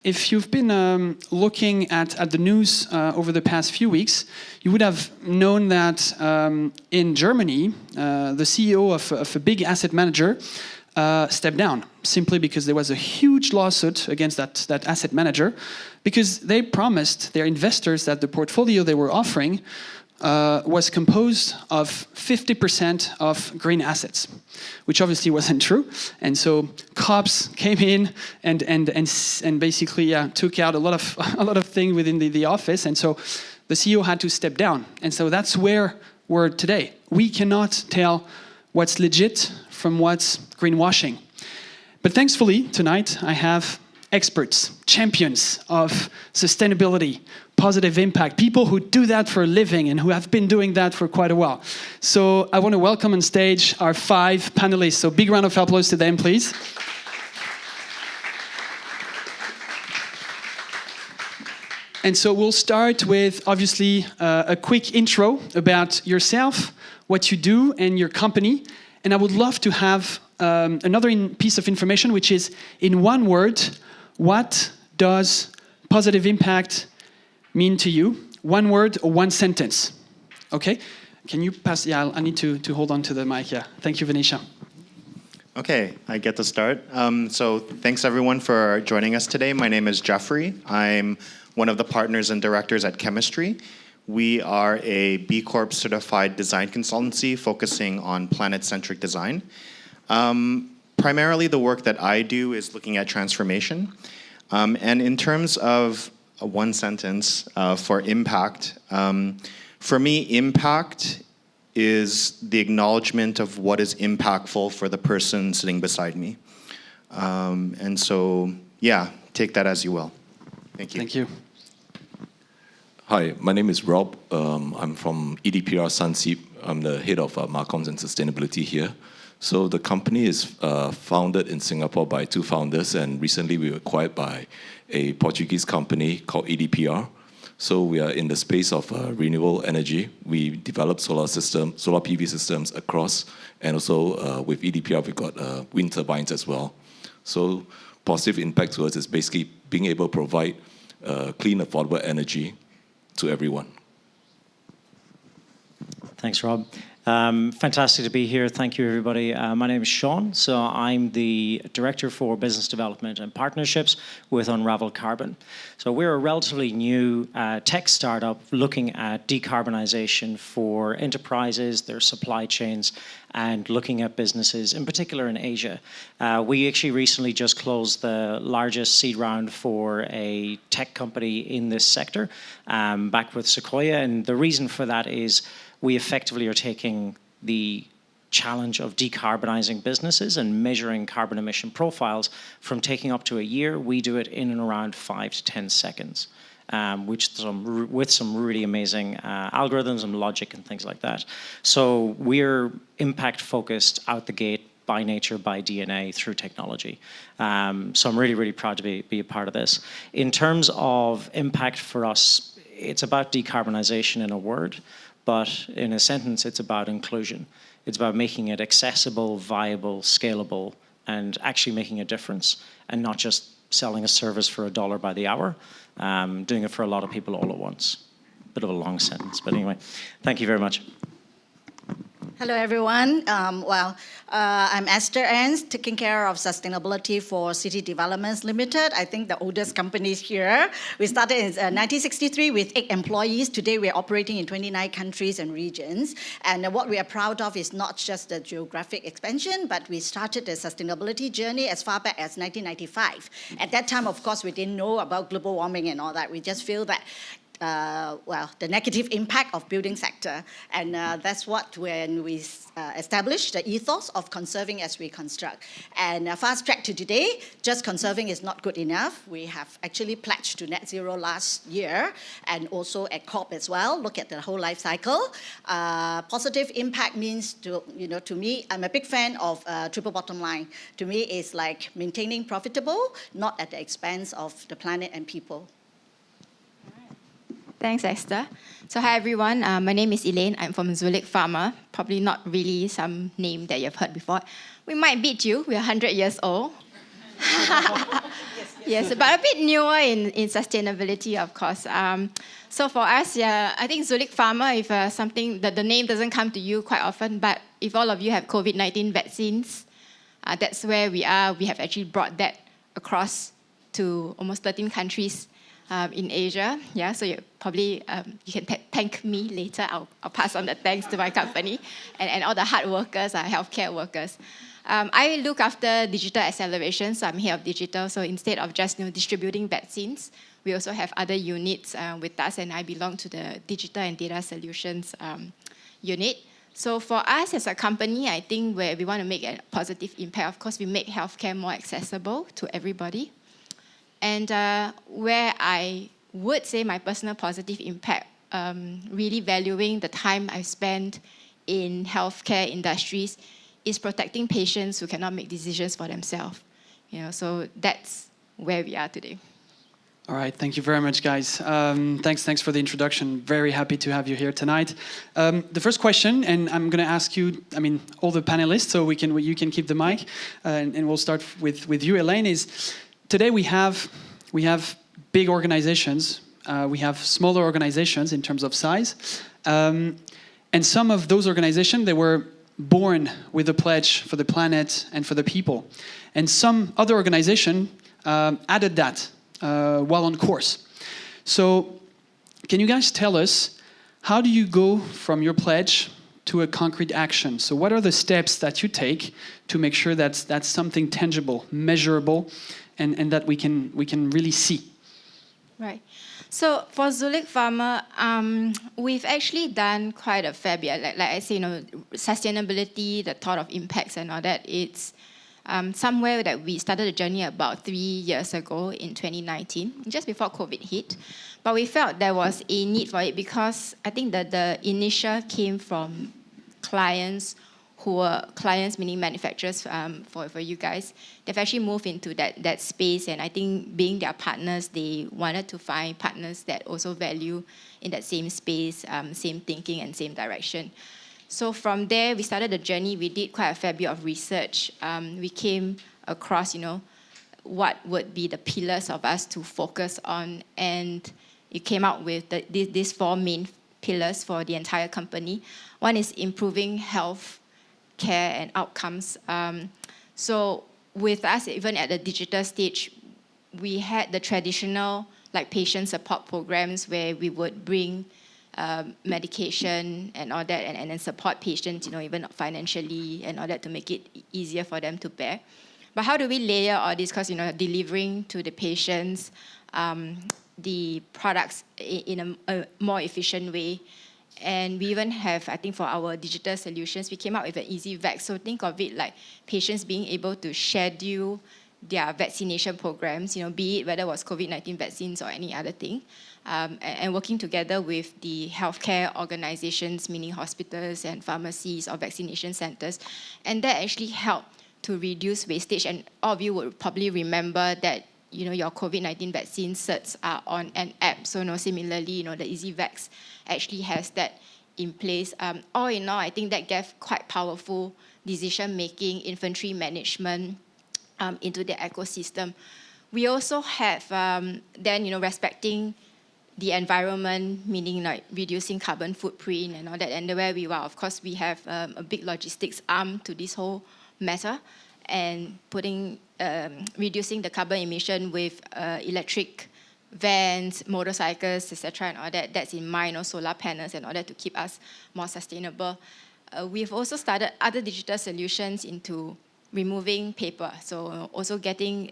If you've been looking at the news over the past few weeks, you would have known that in Germany, the CEO of a big asset manager stepped down simply because there was a huge lawsuit against that asset manager because they promised their investors that the portfolio they were offering was composed of 50% of green assets, which obviously wasn't true. And so cops came in and basically took out a lot of things within the office. And so the CEO had to step down. And so that's where we're today. We cannot tell what's legit from what's greenwashing. But thankfully, tonight I have experts, champions of sustainability, positive impact, people who do that for a living and who have been doing that for quite a while. So I want to welcome on stage our 5 panelists. So big round of applause to them, please. And so we'll start with, obviously, a quick intro about yourself, what you do, and your company. And I would love to have another piece of information, which is, in one word, what does positive impact mean to you? One word or one sentence? Okay? Can you pass? Yeah, I need to hold on to the mic. Yeah. Thank you, Venetia. Okay, I get to start. So thanks everyone for joining us today. My name is Jeffrey. I'm one of the partners and directors at Chemistry. We are a B Corp certified design consultancy focusing on planet-centric design. Primarily the work that I do is looking at transformation. And in terms of one sentence for impact, for me, impact is the acknowledgement of what is impactful for the person sitting beside me. And so, yeah, take that as you will. Thank you. Thank you. Hi, my name is Rob. I'm from EDPR Sunseap. I'm the head of Marcoms and Sustainability here. So the company is founded in Singapore by 2 founders, and recently we were acquired by a Portuguese company called EDPR. So we are in the space of renewable energy. We develop solar PV systems across, and also with EDPR we've got wind turbines as well. So positive impact to us is basically being able to provide clean, affordable energy to everyone. Thanks, Rob. Fantastic to be here. Thank you, everybody. My name is Sean. So I'm the Director for Business Development and Partnerships with Unravel Carbon. So we're a relatively new tech startup looking at decarbonization for enterprises, their supply chains, and looking at businesses, in particular in Asia. We actually recently just closed the largest seed round for a tech company in this sector, back with Sequoia. And the reason for that is we effectively are taking the challenge of decarbonizing businesses and measuring carbon emission profiles from taking up to a year. We do it in and around 5 to 10 seconds, with some really amazing algorithms and logic and things like that. So we're impact focused out the gate by nature, by DNA, through technology. So I'm really, really proud to be a part of this. In terms of impact for us, it's about decarbonization in a word. But in a sentence, it's about inclusion. It's about making it accessible, viable, scalable, and actually making a difference, and not just selling a service for $1 by the hour, doing it for a lot of people all at once. Bit of a long sentence, but anyway, thank you very much. Hello, everyone. I'm Esther Ernst, taking care of sustainability for City Developments Limited. I think the oldest company here. We started in 1963 with 8 employees. Today, we're operating in 29 countries and regions. And what we are proud of is not just the geographic expansion, but we started the sustainability journey as far back as 1995. At that time, of course, we didn't know about global warming and all that. We just feel that the negative impact of building sector. And that's what when we established the ethos of conserving as we construct. And fast track to today, just conserving is not good enough. We have actually pledged to net zero last year, and also at COP as well, look at the whole life cycle. Positive impact means, to me, I'm a big fan of triple bottom line. To me, it's like maintaining profitable, not at the expense of the planet and people. Thanks, Esther. So hi, everyone. My name is Elaine. I'm from Zulik Pharma. Probably not really some name that you've heard before. We might beat you. We're 100 years old. Yes, but a bit newer in sustainability, of course. So for us, yeah, I think Zulik Pharma, if something that the name doesn't come to you quite often, but if all of you have COVID-19 vaccines, that's where we are. We have actually brought that across to almost 13 countries in Asia. Yeah, so you probably you can thank me later. I'll pass on the thanks to my company and all the hard workers, healthcare workers. I look after digital acceleration, so I'm head of digital. So instead of just distributing vaccines, we also have other units with us, and I belong to the digital and data solutions unit. So for us as a company, I think where we want to make a positive impact, of course, we make healthcare more accessible to everybody. And where I would say my personal positive impact, really valuing the time I spend in healthcare industries, is protecting patients who cannot make decisions for themselves. So that's where we are today. All right, thank you very much, guys. Thanks for the introduction. Very happy to have you here tonight. The first question, and I'm going to ask you, all the panelists, so you can keep the mic, and we'll start with you, Elaine. Is today we have big organizations, we have smaller organizations in terms of size, and some of those organizations, they were born with a pledge for the planet and for the people, and some other organization added that while on course. So can you guys tell us, how do you go from your pledge to a concrete action? So what are the steps that you take to make sure that that's something tangible, measurable, and that we can really see? Right. So for Zulik Pharma, we've actually done quite a fair bit. Like I say, sustainability, the thought of impacts and all that, it's somewhere that we started the journey about 3 years ago in 2019, just before COVID hit. But we felt there was a need for it because I think that the initial came from clients who were clients, meaning manufacturers for you guys. They've actually moved into that space, and I think being their partners, they wanted to find partners that also value in that same space, same thinking and same direction. So from there, we started the journey. We did quite a fair bit of research. We came across, what would be the pillars of us to focus on, and it came out with these 4 main pillars for the entire company. One is improving health care and outcomes. So with us, even at the digital stage, we had the traditional patient support programs where we would bring medication and all that, and then support patients, even financially and all that, to make it easier for them to bear. But how do we layer all this? Because delivering to the patients the products in a more efficient way. And we even have, I think for our digital solutions, we came up with an easy vac. So think of it like patients being able to schedule their vaccination programs, be it whether it was COVID-19 vaccines or any other thing, and working together with the healthcare organizations, meaning hospitals and pharmacies or vaccination centers. And that actually helped to reduce wastage. And all of you would probably remember that your COVID-19 vaccine certs are on an app. So similarly, the EasyVax actually has that in place. All in all, I think that gave quite powerful decision-making, inventory management into the ecosystem. We also have then, respecting the environment, meaning reducing carbon footprint and all that. And where we are, of course, we have a big logistics arm to this whole matter, and reducing the carbon emission with electric vans, motorcycles, etc., and all that. That's in mind, solar panels and all that, to keep us more sustainable. We've also started other digital solutions into removing paper. So also getting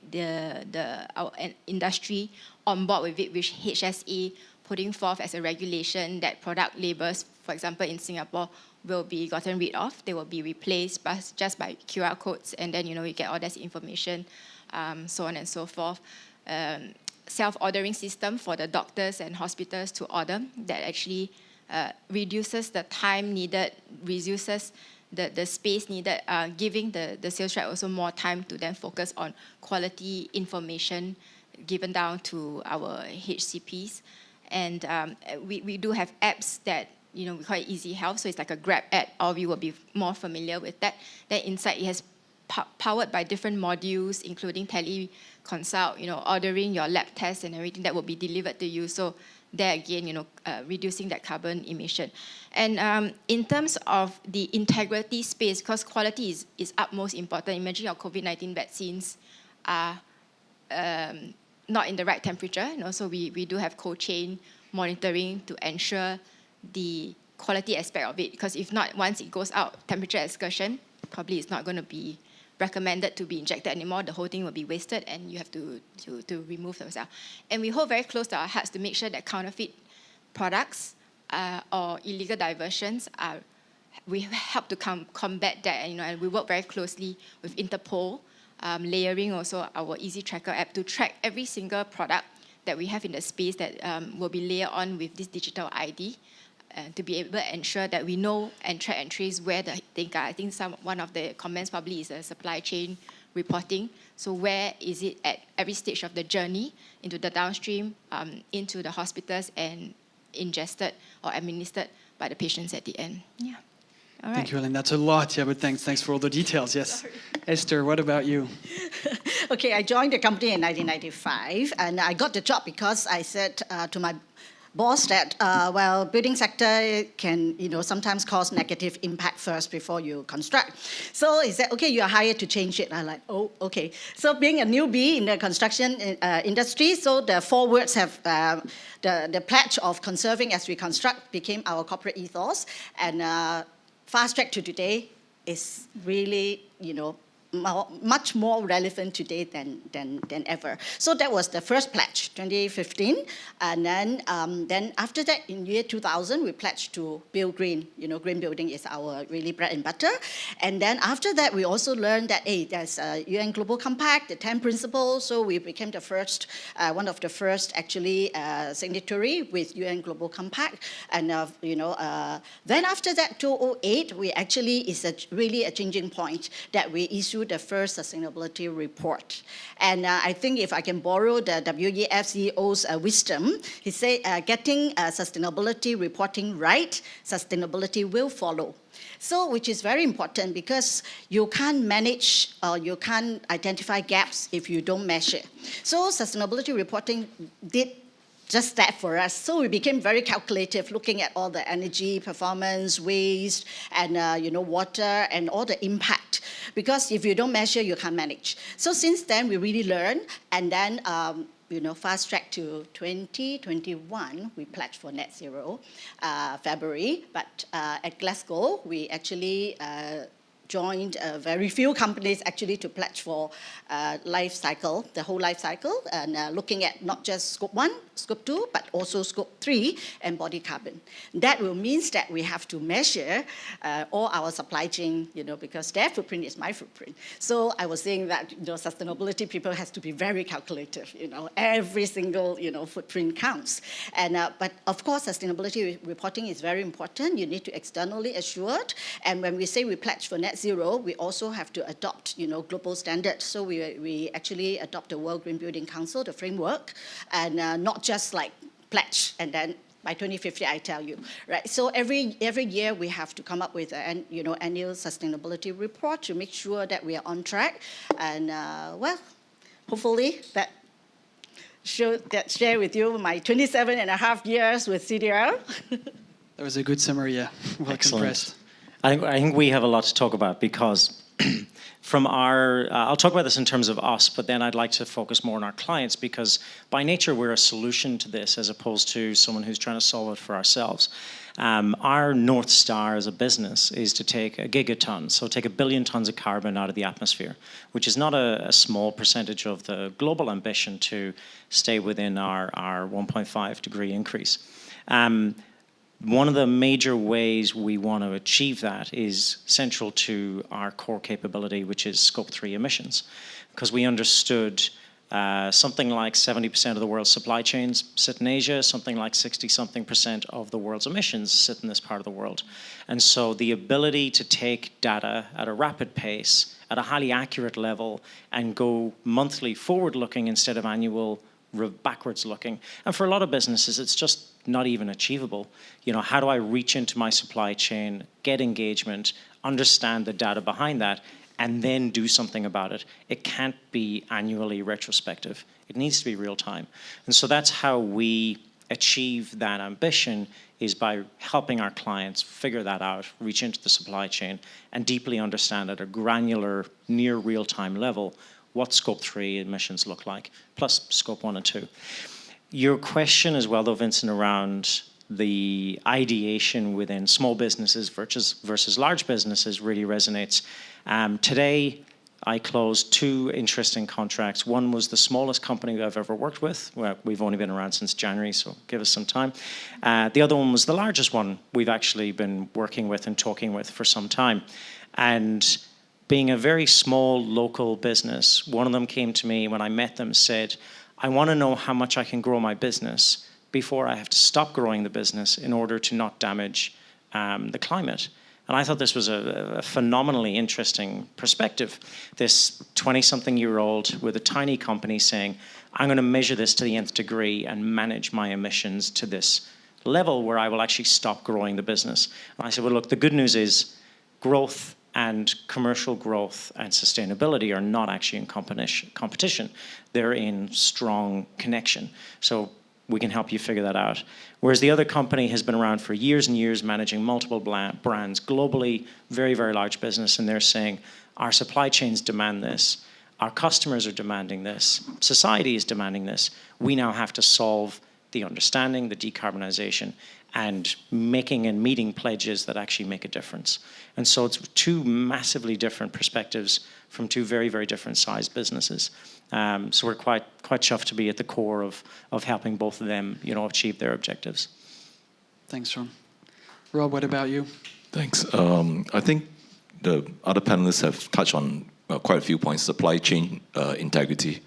our industry on board with it, which HSE putting forth as a regulation that product labels, for example, in Singapore, will be gotten rid of. They will be replaced just by QR codes, and then we get all this information, so on and so forth. Self-ordering system for the doctors and hospitals to order, that actually reduces the time needed, reduces the space needed, giving the sales rep also more time to then focus on quality information given down to our HCPs. And we do have apps that we call it Easy Health, so it's like a Grab app. All of you will be more familiar with that. That inside it has powered by different modules, including teleconsult, ordering your lab tests and everything that will be delivered to you. So there again, reducing that carbon emission. And in terms of the integrity space, because quality is utmost important. Imagine your COVID-19 vaccines are not in the right temperature. So we do have cold chain monitoring to ensure the quality aspect of it. Because if not, once it goes out, temperature excursion, probably it's not going to be recommended to be injected anymore. The whole thing will be wasted, and you have to remove those out. And we hold very close to our hearts to make sure that counterfeit products or illegal diversions we help to combat that. And we work very closely with Interpol, layering also our Easy Tracker app to track every single product that we have in the space that will be layered on with this digital ID. To be able to ensure that we know and track and trace where the thing are. I think one of the comments probably is the supply chain reporting. So where is it at every stage of the journey into the downstream, into the hospitals, and ingested or administered by the patients at the end. Yeah. All right. Thank you, Ellen. That's a lot, yeah, but thanks for all the details, yes. Esther, what about you? Okay, I joined the company in 1995, and I got the job because I said to my boss that, building sector can, sometimes cause negative impact first before you construct. So he said, okay, you are hired to change it. I'm like, oh, okay. So being a newbie in the construction industry, so the 4 words have the pledge of conserving as we construct became our corporate ethos. And fast track to today is really, much more relevant today than ever. So that was the first pledge, 2015. And then after that, in year 2000, we pledged to build green. Green building is our really bread and butter. And then after that, we also learned that, hey, there's a UN Global Compact, the 10 principles. So we became the first, one of the first actually signatory with UN Global Compact. And, then after that, 2008, we actually is really a changing point that we issued the first sustainability report. And I think if I can borrow the WEF CEO's wisdom, he said, getting sustainability reporting right, sustainability will follow. So, which is very important because you can't manage or you can't identify gaps if you don't measure. So, sustainability reporting did just that for us. So we became very calculative, looking at all the energy, performance, waste, and water, and all the impact. Because if you don't measure, you can't manage. So since then, we really learned, and then fast track to 2021, we pledged for net zero, February. But at Glasgow, we actually joined very few companies actually to pledge for life cycle, the whole life cycle, and looking at not just scope 1, scope 2, but also scope 3, embodied carbon. That will means that we have to measure all our supply chain, because their footprint is my footprint. So I was saying that, sustainability people has to be very calculative, every single, footprint counts. And, but of course, sustainability reporting is very important. You need to externally assured. And when we say we pledge for net zero, we also have to adopt, global standards. So we actually adopt the World Green Building Council, the framework, and not just like pledge and then by 2050, I tell you, right? So every year we have to come up with an annual sustainability report to make sure that we are on track. And hopefully that share with you my 27 and a half years with CDR. That was a good summary, yeah. Well compressed. I think we have a lot to talk about because from our, I'll talk about this in terms of us, but then I'd like to focus more on our clients because by nature we're a solution to this as opposed to someone who's trying to solve it for ourselves. Our North Star as a business is to take a gigaton, so take 1 billion tons of carbon out of the atmosphere, which is not a small percentage of the global ambition to stay within our 1.5 degree increase. One of the major ways we want to achieve that is central to our core capability, which is scope 3 emissions, because we understood something like 70% of the world's supply chains sit in Asia, something like 60-something% of the world's emissions sit in this part of the world. And so the ability to take data at a rapid pace, at a highly accurate level, and go monthly forward-looking instead of annual backwards looking. And for a lot of businesses, it's just not even achievable. How do I reach into my supply chain, get engagement, understand the data behind that, and then do something about it. It can't be annually retrospective. It needs to be real time. And so that's how we achieve that ambition, is by helping our clients figure that out, reach into the supply chain, and deeply understand at a granular, near real-time level what Scope 3 emissions look like, plus Scope 1 and 2. Your question as well, though, Vincent, around the ideation within small businesses versus large businesses really resonates. Today, I closed 2 interesting contracts. One was the smallest company I've ever worked with. Well, we've only been around since January, so give us some time. The other one was the largest one we've actually been working with and talking with for some time. And being a very small local business, one of them came to me when I met them, said, I want to know how much I can grow my business before I have to stop growing the business in order to not damage the climate. And I thought this was a phenomenally interesting perspective. This 20-something-year-old with a tiny company saying, I'm going to measure this to the nth degree and manage my emissions to this level where I will actually stop growing the business. And I said, well, look, the good news is growth and commercial growth and sustainability are not actually in competition. They're in strong connection. So we can help you figure that out. Whereas the other company has been around for years and years, managing multiple brands globally, very, very large business, and they're saying, our supply chains demand this, our customers are demanding this, society is demanding this. We now have to solve the understanding, the decarbonization, and making and meeting pledges that actually make a difference. And so it's 2 massively different perspectives from 2 very, very different sized businesses. So we're quite chuffed to be at the core of helping both of them, achieve their objectives. Thanks, Sean. Rob, what about you? Thanks. I think the other panelists have touched on quite a few points. Supply chain integrity,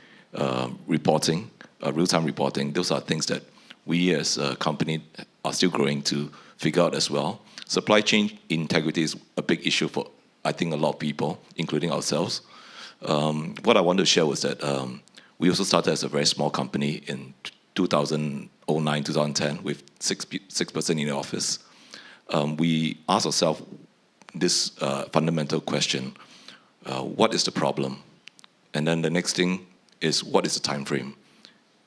reporting, real-time reporting. Those are things that we as a company are still growing to figure out as well. Supply chain integrity is a big issue for, I think, a lot of people, including ourselves. What I wanted to share was that we also started as a very small company in 2009, 2010, with six person in the office. We asked ourselves this fundamental question: what is the problem? And then the next thing is, what is the time frame?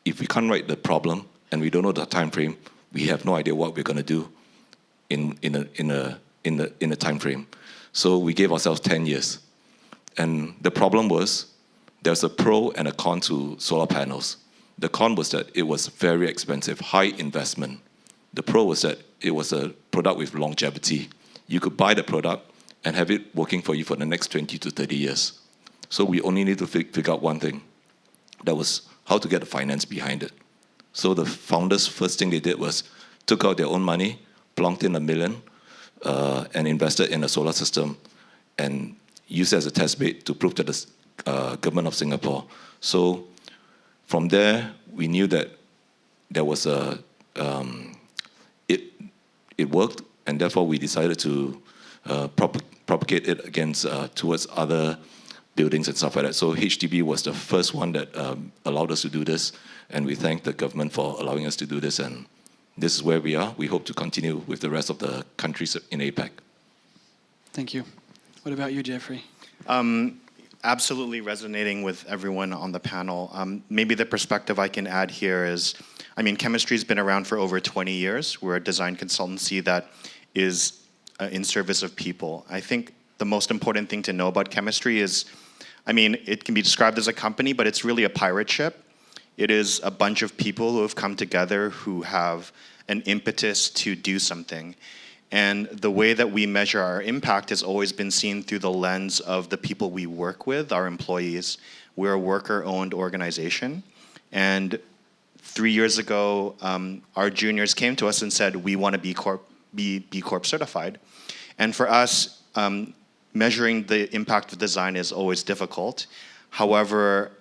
If we can't write the problem and we don't know the time frame, we have no idea what we're going to do in a time frame. So we gave ourselves 10 years. And the problem was, there's a pro and a con to solar panels. The con was that it was very expensive, high investment. The pro was that it was a product with longevity. You could buy the product and have it working for you for the next 20 to 30 years. So we only need to figure out one thing. That was how to get the finance behind it. So the founders, first thing they did was took out their own money, plunked in $1 million, and invested in a solar system, and used it as a test bed to prove to the government of Singapore. So from there, we knew that there was it worked, and therefore we decided to propagate it against towards other buildings and stuff like that. So HDB was the first one that allowed us to do this, and we thank the government for allowing us to do this, and this is where we are. We hope to continue with the rest of the countries in APAC. Thank you. What about you, Jeffrey? Absolutely resonating with everyone on the panel. Maybe the perspective I can add here is, chemistry's been around for over 20 years. We're a design consultancy that is in service of people. I think the most important thing to know about chemistry is, it can be described as a company, but it's really a pirate ship. It is a bunch of people who have come together who have an impetus to do something. And the way that we measure our impact has always been seen through the lens of the people we work with, our employees. We're a worker-owned organization. And 3 years ago, our juniors came to us and said, we want to be B Corp certified. And for us, measuring the impact of design is always difficult. However,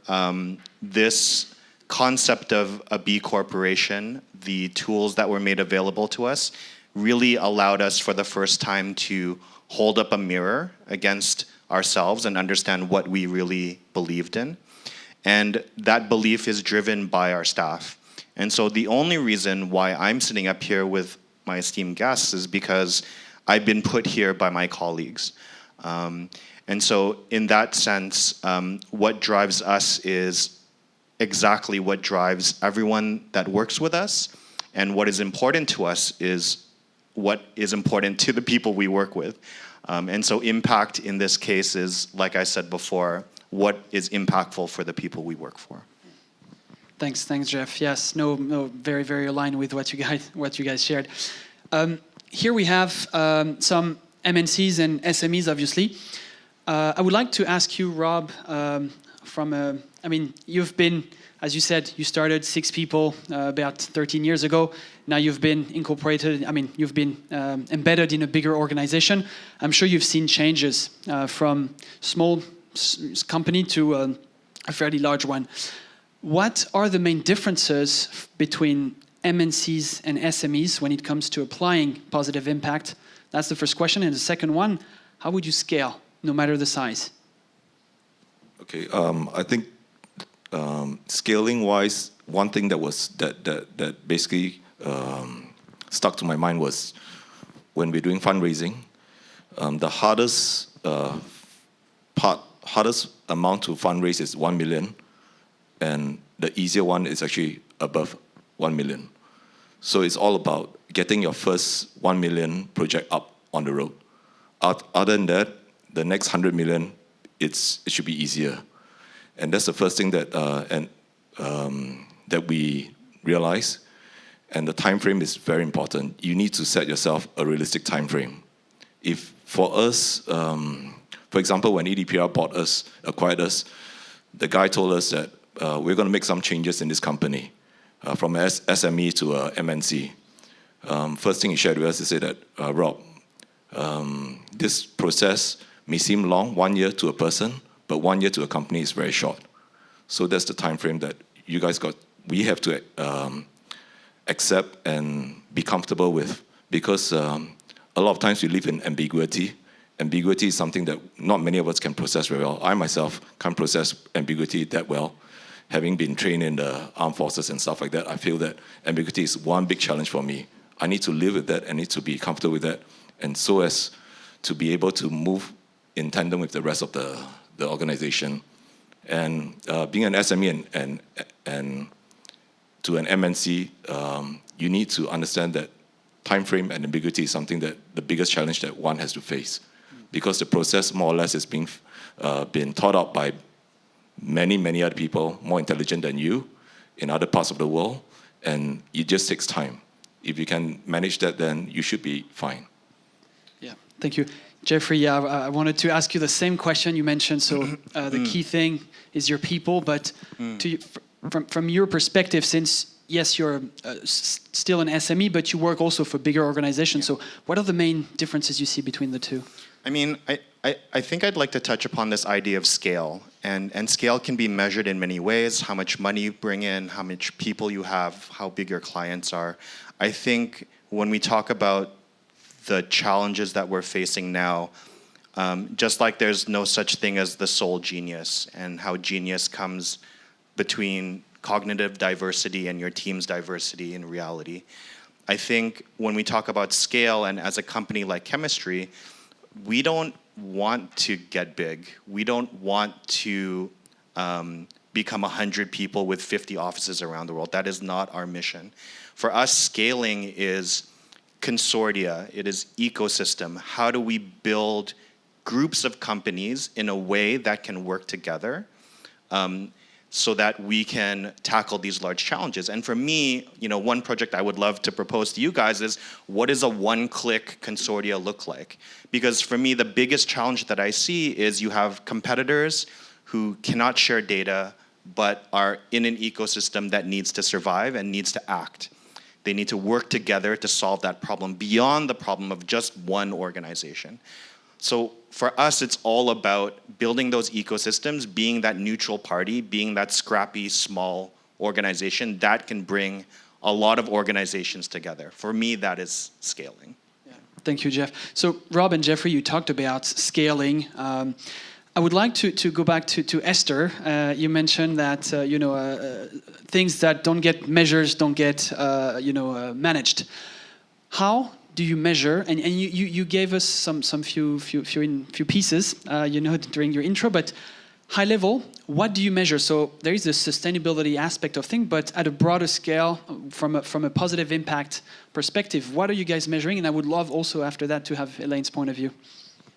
this concept of a B Corporation, the tools that were made available to us, really allowed us for the first time to hold up a mirror against ourselves and understand what we really believed in. And that belief is driven by our staff. And so the only reason why I'm sitting up here with my esteemed guests is because I've been put here by my colleagues. And so in that sense, what drives us is exactly what drives everyone that works with us. And what is important to us is what is important to the people we work with. And so impact in this case is, like I said before, what is impactful for the people we work for. Thanks, Jeff. Yes, no, very, very aligned with what you guys shared. Here we have some MNCs and SMEs, obviously. I would like to ask you, Rob, you've been, as you said, you started 6 people about 13 years ago. Now you've been incorporated, you've been embedded in a bigger organization. I'm sure you've seen changes from small company to a fairly large one. What are the main differences between MNCs and SMEs when it comes to applying positive impact? That's the first question. And the second one, how would you scale, no matter the size? Okay, I think scaling-wise, one thing that basically stuck to my mind was when we're doing fundraising, the hardest amount to fundraise is 1 million, and the easier one is actually above 1 million. So it's all about getting your first 1 million project up on the road. Other than that, the next 100 million, it should be easier. And that's the first thing that that we realize. And the time frame is very important. You need to set yourself a realistic time frame. If for us, for example, when EDPR acquired us, the guy told us that we're going to make some changes in this company from SME to MNC. First thing he shared with us is that, Rob, this process may seem long, 1 year to a person, but 1 year to a company is very short. So that's the time frame that we have to accept and be comfortable with, because a lot of times we live in ambiguity. Ambiguity is something that not many of us can process very well. I myself can't process ambiguity that well. Having been trained in the armed forces and stuff like that, I feel that ambiguity is one big challenge for me. I need to live with that. I need to be comfortable with that, and so as to be able to move in tandem with the rest of the organization. And being an SME and to an MNC, you need to understand that time frame and ambiguity is something that the biggest challenge that one has to face, because the process more or less is being thought out by many other people more intelligent than you in other parts of the world, and it just takes time. If you can manage that, then you should be fine. Yeah, thank you. Jeffrey, I wanted to ask you the same question you mentioned. So the key thing is your people, but from your perspective, since yes, you're still an SME, but you work also for bigger organizations. Yeah. So what are the main differences you see between the two? I think I'd like to touch upon this idea of scale. And scale can be measured in many ways: how much money you bring in, how much people you have, how big your clients are. I think when we talk about the challenges that we're facing now, just like there's no such thing as the sole genius, and how genius comes between cognitive diversity and your team's diversity in reality. I think when we talk about scale, and as a company like Chemistry, we don't want to get big. We don't want to become 100 people with 50 offices around the world. That is not our mission. For us, scaling is consortia, it is ecosystem. How do we build groups of companies in a way that can work together so that we can tackle these large challenges? And for me, one project I would love to propose to you guys is, what does a one-click consortia look like? Because for me, the biggest challenge that I see is you have competitors who cannot share data but are in an ecosystem that needs to survive and needs to act. They need to work together to solve that problem beyond the problem of just one organization. So for us, it's all about building those ecosystems, being that neutral party, being that scrappy, small organization that can bring a lot of organizations together. For me, that is scaling. Yeah. Thank you, Jeff. So Rob and Jeffrey, you talked about scaling. I would like to go back to Esther. You mentioned that things that don't get measures don't get managed. How do you measure? And you gave us some few pieces, during your intro, but high level, what do you measure? So there is the sustainability aspect of things, but at a broader scale, from a positive impact perspective, what are you guys measuring? And I would love also after that to have Elaine's point of view.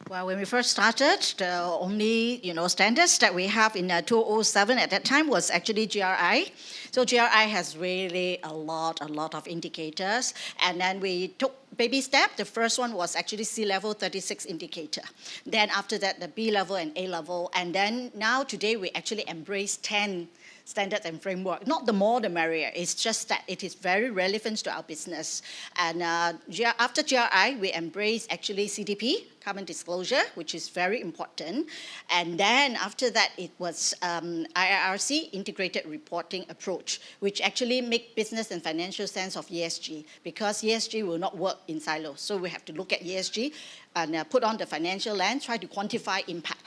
Well, when we first started, the only standards that we have in 2007 at that time was actually GRI. So GRI has really a lot of indicators, and then we took baby step. The first one was actually C-level 36 indicator. Then after that, the B level and A level, and then now today we actually embrace 10 standards and framework. Not the more the merrier. It's just that it is very relevant to our business. And after GRI, we embrace actually CDP, carbon disclosure, which is very important. And then after that, it was IIRC, integrated reporting approach, which actually make business and financial sense of ESG, because ESG will not work in silos. So we have to look at ESG and put on the financial lens, try to quantify impact.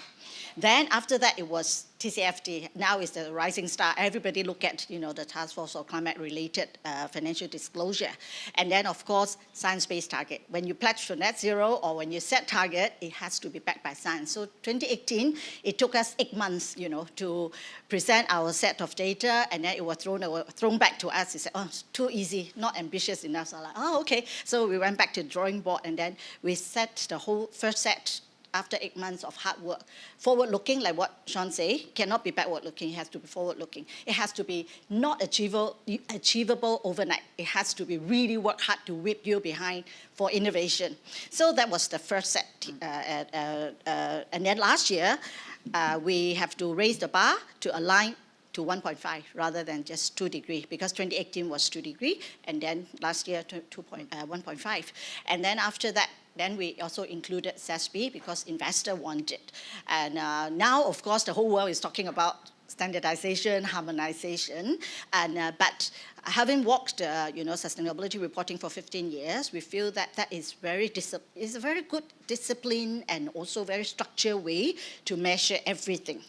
Then after that, it was TCFD. Now it's the rising star. Everybody look at, the Task Force for Climate-related financial disclosure. And then, of course, science-based target. When you pledge to net zero or when you set target, it has to be backed by science. So 2018, it took us 8 months, to present our set of data, and then it was thrown back to us. It said, oh, it's too easy, not ambitious enough. So I'm like, oh, okay. So we went back to the drawing board, and then we set the whole first set after 8 months of hard work. Forward-looking, like what Sean said, cannot be backward-looking. It has to be forward-looking. It has to be not achievable overnight. It has to be really work hard to whip you behind for innovation. So that was the first set. And then last year, we have to raise the bar to align to 1.5 rather than just 2 degrees, because 2018 was 2 degrees, and then last year 1.5. And then after that, then we also included SASB because investor want it. And now, of course, the whole world is talking about standardization, harmonization. And but having walked, sustainability reporting for 15 years, we feel that that is is a very good discipline and also very structured way to measure everything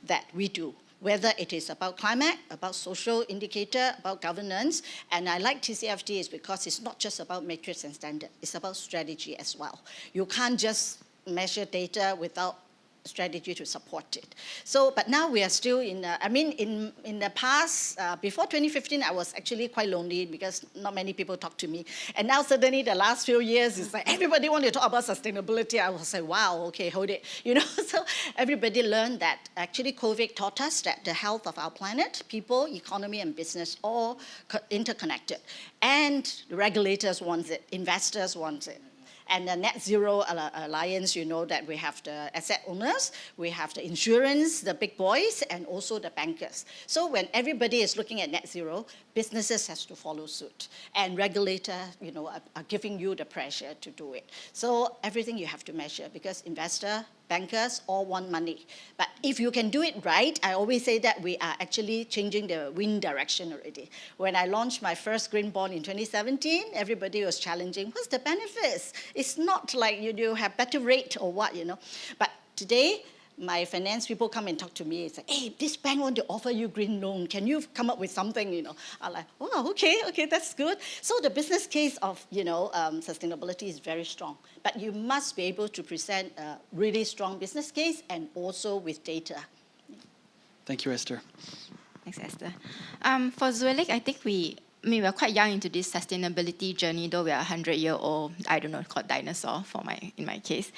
that we do, whether it is about climate, about social indicator, about governance. And I like TCFD is because it's not just about metrics and standard, it's about strategy as well. You can't just measure data without strategy to support it. So, but now we are still in the past, before 2015, I was actually quite lonely because not many people talk to me. And now suddenly the last few years, it's like everybody wants to talk about sustainability. I was like, wow, okay, hold it. So everybody learned that actually COVID taught us that the health of our planet, people, economy, and business all interconnected. And the regulators want it, investors want it. And the Net Zero Alliance, that we have the asset owners, we have the insurance, the big boys, and also the bankers. So when everybody is looking at net zero, businesses has to follow suit. And regulators, are giving you the pressure to do it. So everything you have to measure because investor, bankers all want money. But if you can do it right, I always say that we are actually changing the wind direction already. When I launched my first green bond in 2017, everybody was challenging, what's the benefits? It's not like you have better rate or what, But today, my finance people come and talk to me. It's like, hey, this bank want to offer you green loan. Can you come up with something, I'm like, oh, okay, that's good. So the business case of, sustainability is very strong. But you must be able to present a really strong business case and also with data. Thank you, Esther. Thanks, Esther. For Zuelik, I think we're quite young into this sustainability journey, though we are 100-year-old, I don't know, called dinosaur in my case.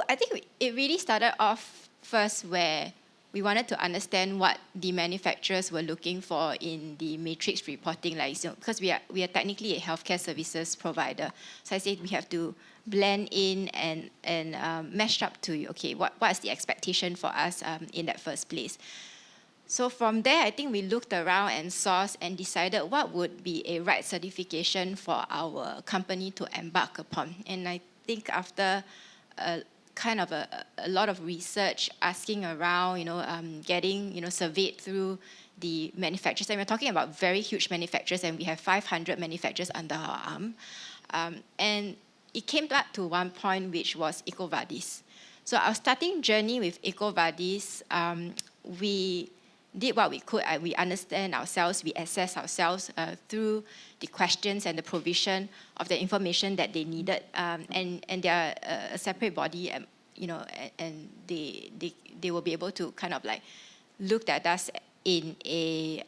I think it really started off first where we wanted to understand what the manufacturers were looking for in the matrix reporting, because we are technically a healthcare services provider. So I said we have to blend in and mesh up to, okay, what is the expectation for us in that first place? So from there, I think we looked around and sourced and decided what would be a right certification for our company to embark upon. And I think after a lot of research, asking around, getting, surveyed through the manufacturers. And we're talking about very huge manufacturers, and we have 500 manufacturers under our arm. And it came back to one point, which was EcoVadis. So our starting journey with EcoVadis, we did what we could. We understand ourselves, we assess ourselves through the questions and the provision of the information that they needed. And they are a separate body, and they will be able to kind of like look at us in a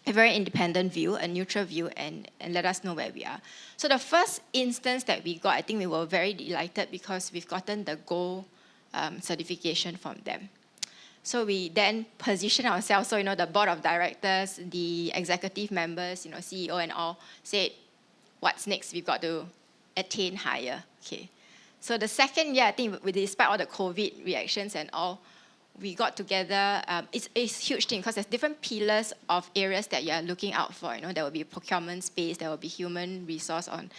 very independent view, a neutral view, and let us know where we are. So the first instance that we got, I think we were very delighted because we've gotten the gold certification from them. So we then position ourselves, so the board of directors, the executive members, CEO and all, said, what's next? We've got to attain higher. Okay. So the second year, I think despite all the COVID reactions and all, we got together. It's a huge thing because there's different pillars of areas that you are looking out for. There will be procurement space, there will be human resource on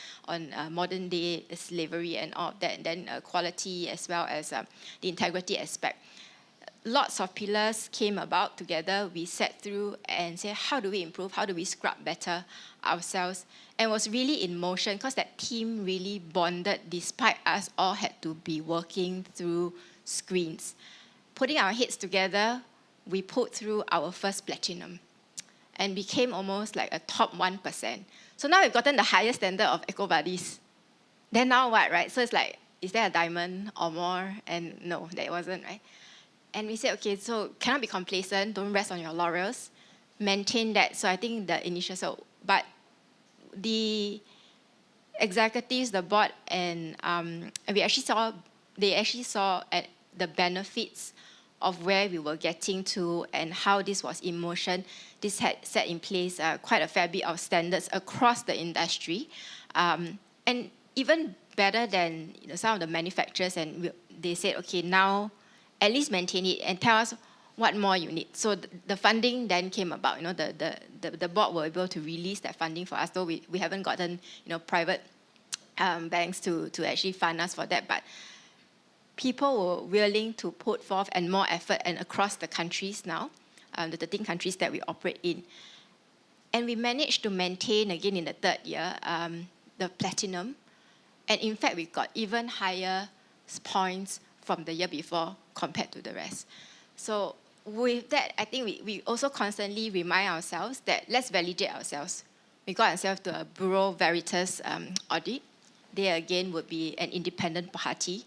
modern day slavery and all of that, and then quality as well as the integrity aspect. Lots of pillars came about together. We sat through and said, how do we improve? How do we scrub better ourselves? And was really in motion because that team really bonded despite us all had to be working through screens. Putting our heads together, we put through our first platinum and became almost like a top 1%. So now we've gotten the highest standard of EcoBuddies. Then now what, right? So it's like, is there a diamond or more? And no, that wasn't, right? And we said, okay, so cannot be complacent, don't rest on your laurels, maintain that. So I think the initial, but the executives, the board, and they actually saw at the benefits of where we were getting to and how this was in motion. This had set in place quite a fair bit of standards across the industry, and even better than some of the manufacturers. And they said, okay, now at least maintain it and tell us what more you need. So the funding then came about. The board were able to release that funding for us, though we haven't gotten private banks to actually fund us for that. But people were willing to put forth and more effort, and across the countries now, the 13 countries that we operate in. And we managed to maintain again in the third year the platinum. And in fact, we got even higher points from the year before compared to the rest. So with that, I think we also constantly remind ourselves that let's validate ourselves. We got ourselves to a Bureau Veritas audit. They again would be an independent party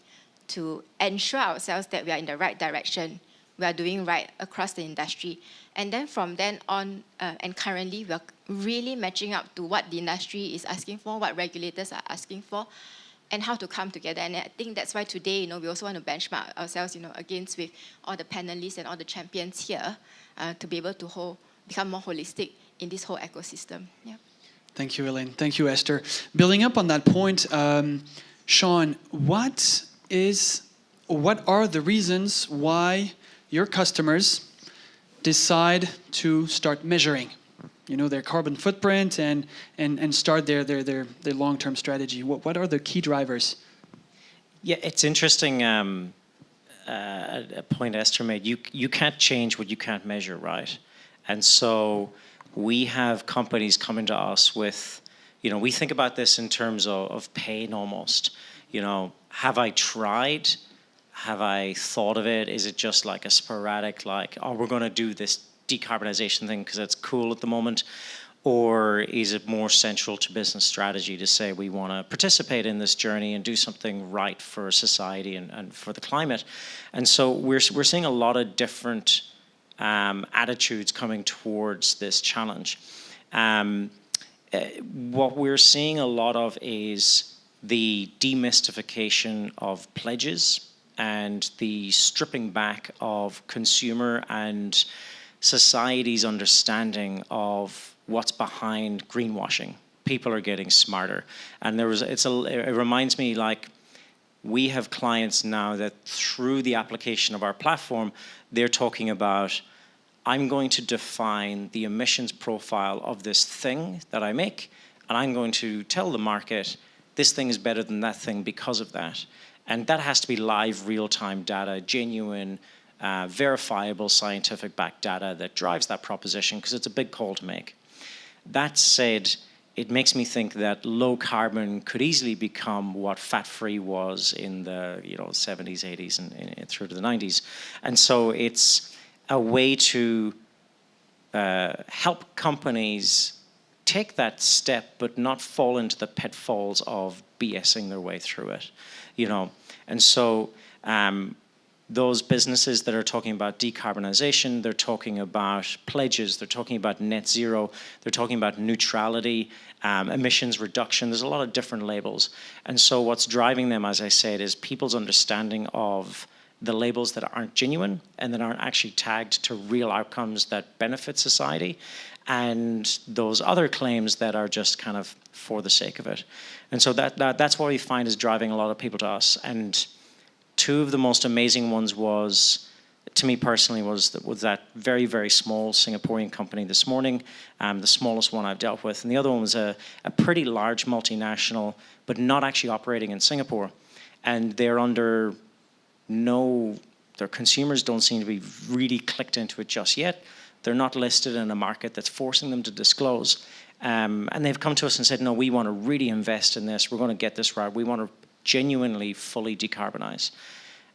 to ensure ourselves that we are in the right direction, we are doing right across the industry. And then from then on, and currently, we are really matching up to what the industry is asking for, what regulators are asking for, and how to come together. And I think that's why today, we also want to benchmark ourselves, against with all the panelists and all the champions here to be able to become more holistic in this whole ecosystem. Yeah. Thank you, Elaine. Thank you, Esther. Building up on that point, Sean, what are the reasons why your customers decide to start measuring their carbon footprint and start their long-term strategy? What are the key drivers? Yeah, it's interesting a point Esther made. You can't change what you can't measure, right? And so we have companies coming to us with, we think about this in terms of pain almost. Have I tried? Have I thought of it? Is it just like a sporadic, we're going to do this decarbonization thing because it's cool at the moment? Or is it more central to business strategy to say we want to participate in this journey and do something right for society and for the climate? And so we're seeing a lot of different attitudes coming towards this challenge. What we're seeing a lot of is the demystification of pledges and the stripping back of consumer and society's understanding of what's behind greenwashing. People are getting smarter. And it reminds me, we have clients now that through the application of our platform, they're talking about, I'm going to define the emissions profile of this thing that I make, and I'm going to tell the market this thing is better than that thing because of that. And that has to be live, real-time data, genuine, verifiable, scientific-backed data that drives that proposition, because it's a big call to make. That said, it makes me think that low carbon could easily become what fat-free was in the 70s, 80s, and through to the 90s. And so it's a way to help companies take that step, but not fall into the pitfalls of BSing their way through it, And so those businesses that are talking about decarbonization, they're talking about pledges, they're talking about net zero, they're talking about neutrality, emissions reduction. There's a lot of different labels. And so what's driving them, as I said, is people's understanding of the labels that aren't genuine and that aren't actually tagged to real outcomes that benefit society, and those other claims that are just kind of for the sake of it. And so that's what we find is driving a lot of people to us. And two of the most amazing ones was, to me personally, was that very, very small Singaporean company this morning, the smallest one I've dealt with. And the other one was a pretty large multinational, but not actually operating in Singapore. And they're under their consumers don't seem to be really clicked into it just yet. They're not listed in a market that's forcing them to disclose. And they've come to us and said, no, we want to really invest in this. We're going to get this right. We want to genuinely fully decarbonize.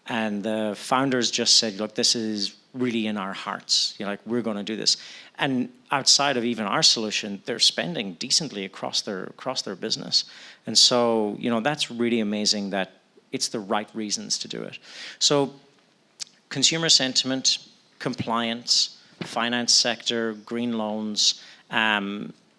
And the founders just said, look, this is really in our hearts. We're going to do this. And outside of even our solution, they're spending decently across their business. And so, that's really amazing that it's the right reasons to do it. So consumer sentiment, compliance, finance sector, green loans,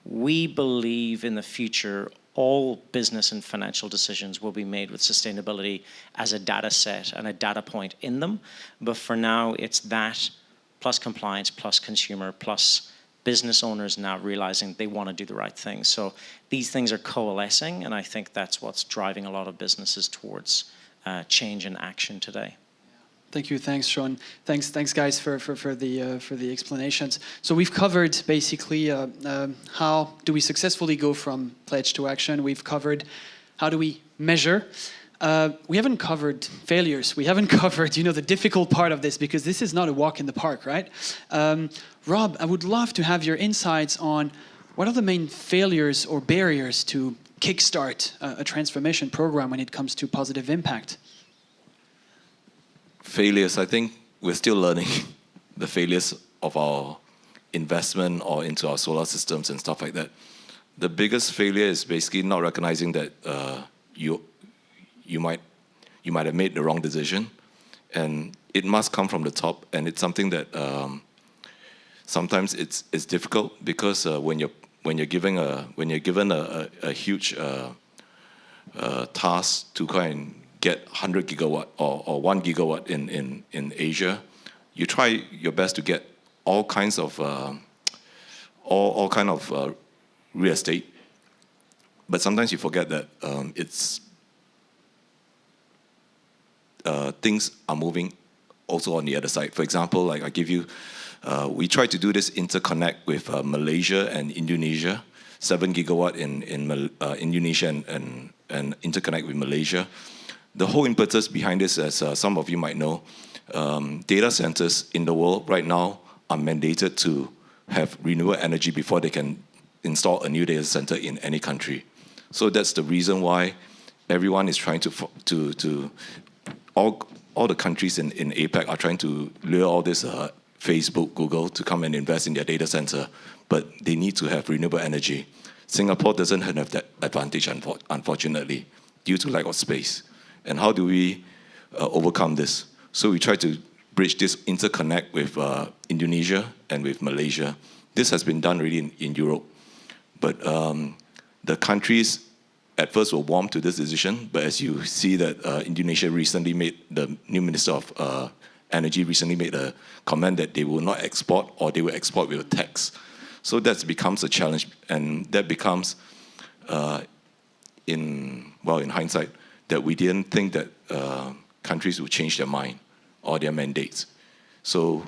we believe in the future all business and financial decisions will be made with sustainability as a data set and a data point in them. But for now, it's that plus compliance, plus consumer, plus business owners now realizing they want to do the right thing. So these things are coalescing, and I think that's what's driving a lot of businesses towards change and action today. Thank you. Thanks, Sean. Thanks, guys, for the explanations. So we've covered basically how do we successfully go from pledge to action. We've covered how do we measure. We haven't covered failures. We haven't covered the difficult part of this, because this is not a walk in the park, right? Rob, I would love to have your insights on what are the main failures or barriers to kickstart a transformation program when it comes to positive impact. Failures, I think we're still learning the failures of our investment or into our solar systems and stuff like that. The biggest failure is basically not recognizing that you might have made the wrong decision, and it must come from the top. And it's something that sometimes it's difficult, because when you're given a huge task to kind of get 100 gigawatt or 1 gigawatt in Asia, you try your best to get all kinds of real estate, but sometimes you forget that things are moving also on the other side. For example, like I give you, we try to do this interconnect with Malaysia and Indonesia, 7 gigawatt in Indonesia and interconnect with Malaysia. The whole impetus behind this, as some of you might know, data centers in the world right now are mandated to have renewable energy before they can install a new data center in any country. So that's the reason why everyone is trying to all the countries in APAC are trying to lure all this Facebook, Google to come and invest in their data center, but they need to have renewable energy. Singapore doesn't have that advantage, unfortunately, due to lack of space. And how do we overcome this? So we try to bridge this interconnect with Indonesia and with Malaysia. This has been done really in Europe. But the countries at first were warm to this decision, but as you see that Indonesia recently the new Minister of Energy recently made a comment that they will not export, or they will export with a tax. So that becomes a challenge, and that becomes, in hindsight, that we didn't think that countries would change their mind or their mandates. So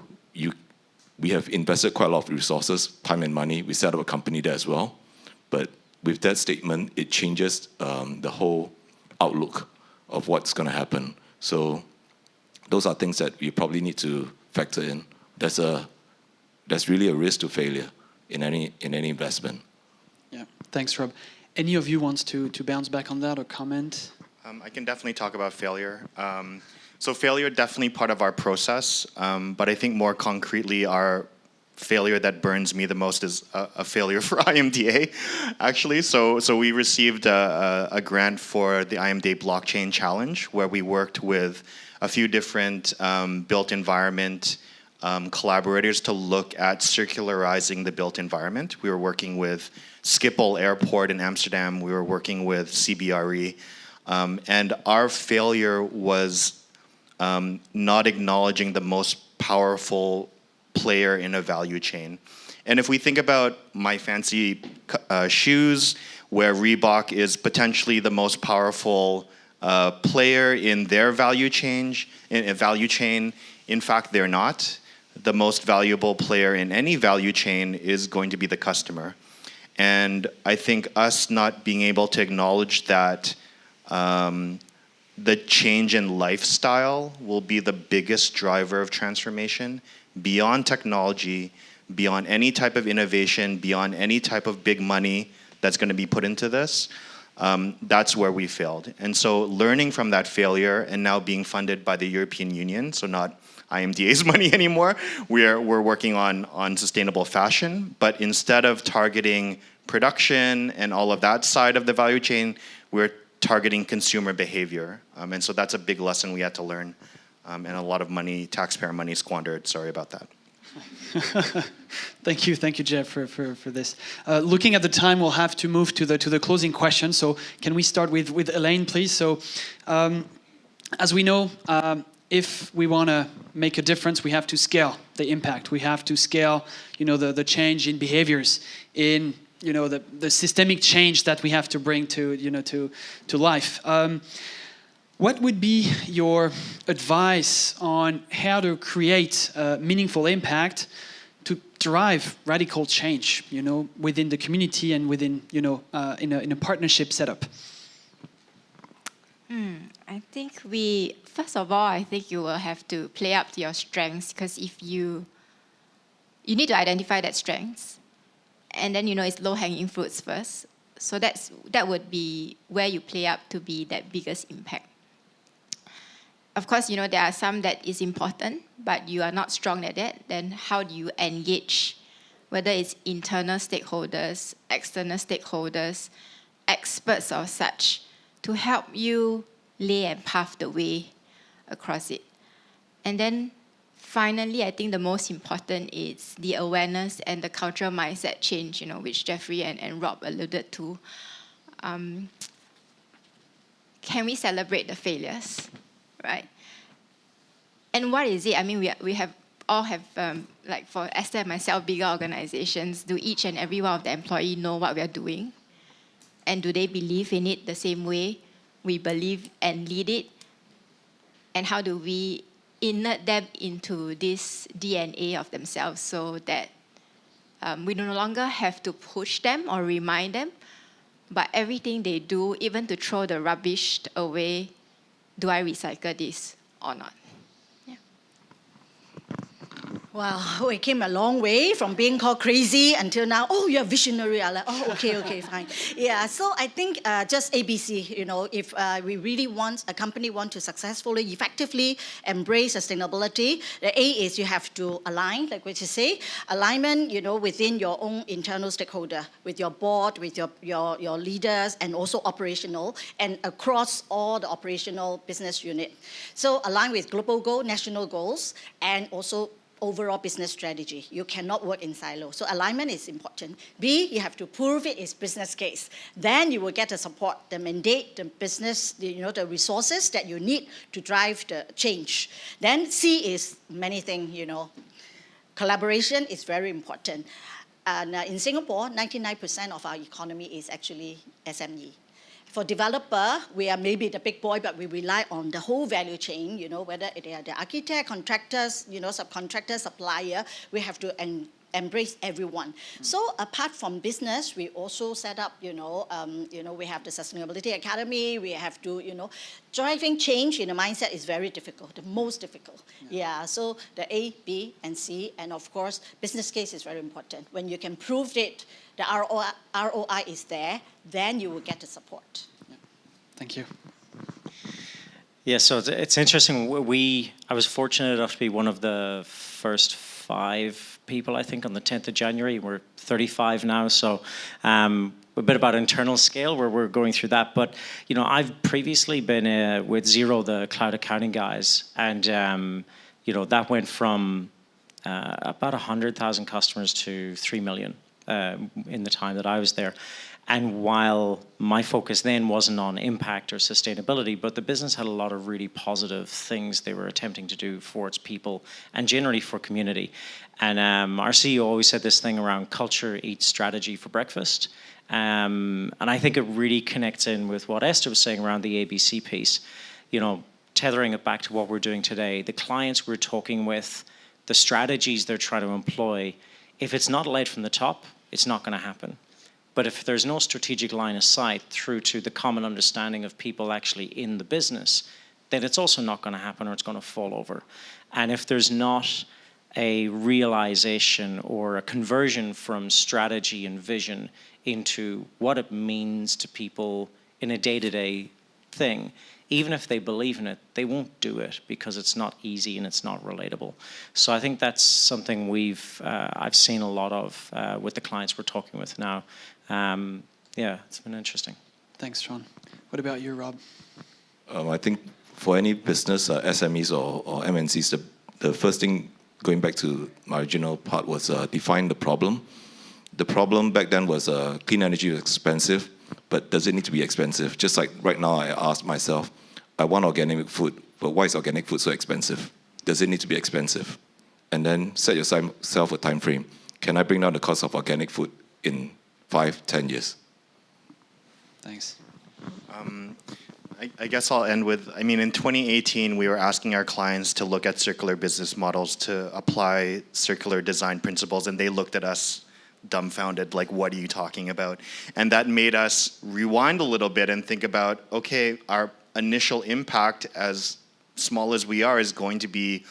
we have invested quite a lot of resources, time and money. We set up a company there as well. But with that statement, it changes the whole outlook of what's going to happen. So those are things that you probably need to factor in. There's really a risk to failure in any investment. Yeah, thanks, Rob. Any of you wants to bounce back on that or comment? I can definitely talk about failure. So failure definitely part of our process, but I think more concretely, our failure that burns me the most is a failure for IMDA, actually. So we received a grant for the IMDA Blockchain Challenge, where we worked with a few different built environment collaborators to look at circularizing the built environment. We were working with Schiphol Airport in Amsterdam. We were working with CBRE. And our failure was not acknowledging the most powerful player in a value chain. And if we think about my fancy shoes, where Reebok is potentially the most powerful player in their value chain, in fact, they're not. The most valuable player in any value chain is going to be the customer. And I think us not being able to acknowledge that the change in lifestyle will be the biggest driver of transformation beyond technology, beyond any type of innovation, beyond any type of big money that's going to be put into this. That's where we failed. And so learning from that failure and now being funded by the European Union, so not IMDA's money anymore, we're working on sustainable fashion, but instead of targeting production and all of that side of the value chain, we're targeting consumer behavior. And so that's a big lesson we had to learn, and a lot of money, taxpayer money, squandered. Sorry about that. Thank you, Jeff, for this. Looking at the time, we'll have to move to the closing question. So can we start with Elaine, please? So as we know, if we want to make a difference, we have to scale the impact. We have to scale, the change in behaviors, in the systemic change that we have to bring to life. What would be your advice on how to create meaningful impact to drive radical change, within the community and within, in a partnership setup? I think first of all, I think you will have to play up to your strengths, because if you need to identify that strengths, and then it's low-hanging fruits first. So that would be where you play up to be that biggest impact. Of course, there are some that is important, but you are not strong at it. Then how do you engage, whether it's internal stakeholders, external stakeholders, experts or such, to help you lay and path the way across it. And then finally, I think the most important is the awareness and the cultural mindset change, which Jeffrey and Rob alluded to. Can we celebrate the failures, right? And what is it? I mean, we all have, like for Esther and myself, bigger organizations. Do each and every one of the employees know what we are doing? And do they believe in it the same way we believe and lead it? And how do we inert them into this DNA of themselves so that we no longer have to push them or remind them, but everything they do, even to throw the rubbish away, do I recycle this or not? Wow, we came a long way from being called crazy until now, oh, you're visionary. I'm like, oh, okay, fine. Yeah, so I think just ABC, if we really want, a company want to successfully, effectively embrace sustainability, the A is you have to align, like what you say, alignment, within your own internal stakeholder, with your board, with your leaders, and also operational, and across all the operational business unit. So align with global goals, national goals, and also overall business strategy. You cannot work in silos. So alignment is important. B, you have to prove it is business case. Then you will get the support, the mandate, the business, the resources that you need to drive the change. Then C is many things, Collaboration is very important. And in Singapore, 99% of our economy is actually SME. For developer, we are maybe the big boy, but we rely on the whole value chain, whether they are the architect, contractors, subcontractor, supplier, we have to embrace everyone. So apart from business, we also set up, we have the Sustainability Academy, we have to, driving change in the mindset is very difficult, the most difficult. Yeah, so the A, B, and C, and of course, business case is very important. When you can prove it, the ROI is there, then you will get the support. Yeah. Thank you. Yeah, so it's interesting. I was fortunate enough to be one of the first 5 people, I think, on the 10th of January. We're 35 now, so a bit about internal scale where we're going through that. But, you know, I've previously been with Xero, the cloud accounting guys, and, you know, that went from about 100,000 customers to 3 million in the time that I was there. And while my focus then wasn't on impact or sustainability, but the business had a lot of really positive things they were attempting to do for its people and generally for community. And our CEO always said this thing around culture eats strategy for breakfast. And I think it really connects in with what Esther was saying around the ABC piece. You know, tethering it back to what we're doing today, the clients we're talking with, the strategies they're trying to employ, if it's not led from the top, it's not going to happen. But if there's no strategic line of sight through to the common understanding of people actually in the business, then it's also not going to happen, or it's going to fall over. And if there's not a realization or a conversion from strategy and vision into what it means to people in a day-to-day thing, even if they believe in it, they won't do it because it's not easy and it's not relatable. So I think that's something I've seen a lot of with the clients we're talking with now. Yeah, it's been interesting. Thanks, Sean. What about you, Rob? I think for any business, SMEs or MNCs, the first thing, going back to my original part, was define the problem. The problem back then was clean energy was expensive, but does it need to be expensive? Just like right now, I ask myself, I want organic food, but why is organic food so expensive? Does it need to be expensive? And then set yourself a time frame. Can I bring down the cost of organic food in 5-10 years? Thanks. I guess I'll end with, I mean, in 2018, we were asking our clients to look at circular business models to apply circular design principles, and they looked at us dumbfounded, like, what are you talking about? And that made us rewind a little bit and think about, okay, our initial impact, as small as we are, is going to be,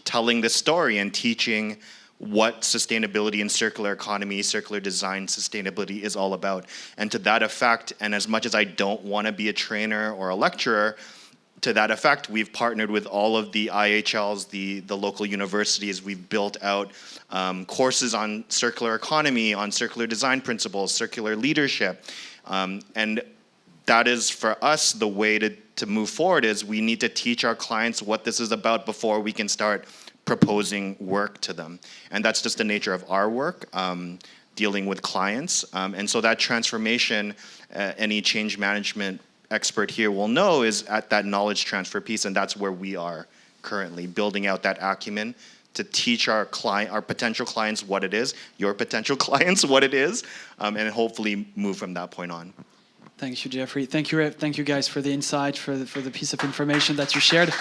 telling the story and teaching what sustainability and circular economy, circular design, sustainability is all about. And to that effect, and as much as I don't want to be a trainer or a lecturer, to that effect, we've partnered with all of the IHLs, the local universities. We've built out courses on circular economy, on circular design principles, circular leadership. And that is, for us, the way to move forward is we need to teach our clients what this is about before we can start proposing work to them. And that's just the nature of our work, dealing with clients. And so that transformation, any change management expert here will know, is at that knowledge transfer piece, and that's where we are currently, building out that acumen to teach our potential clients what it is, your potential clients what it is, and hopefully move from that point on. Thank you, Jeffrey. Thank you guys for the insight, for the piece of information that you shared.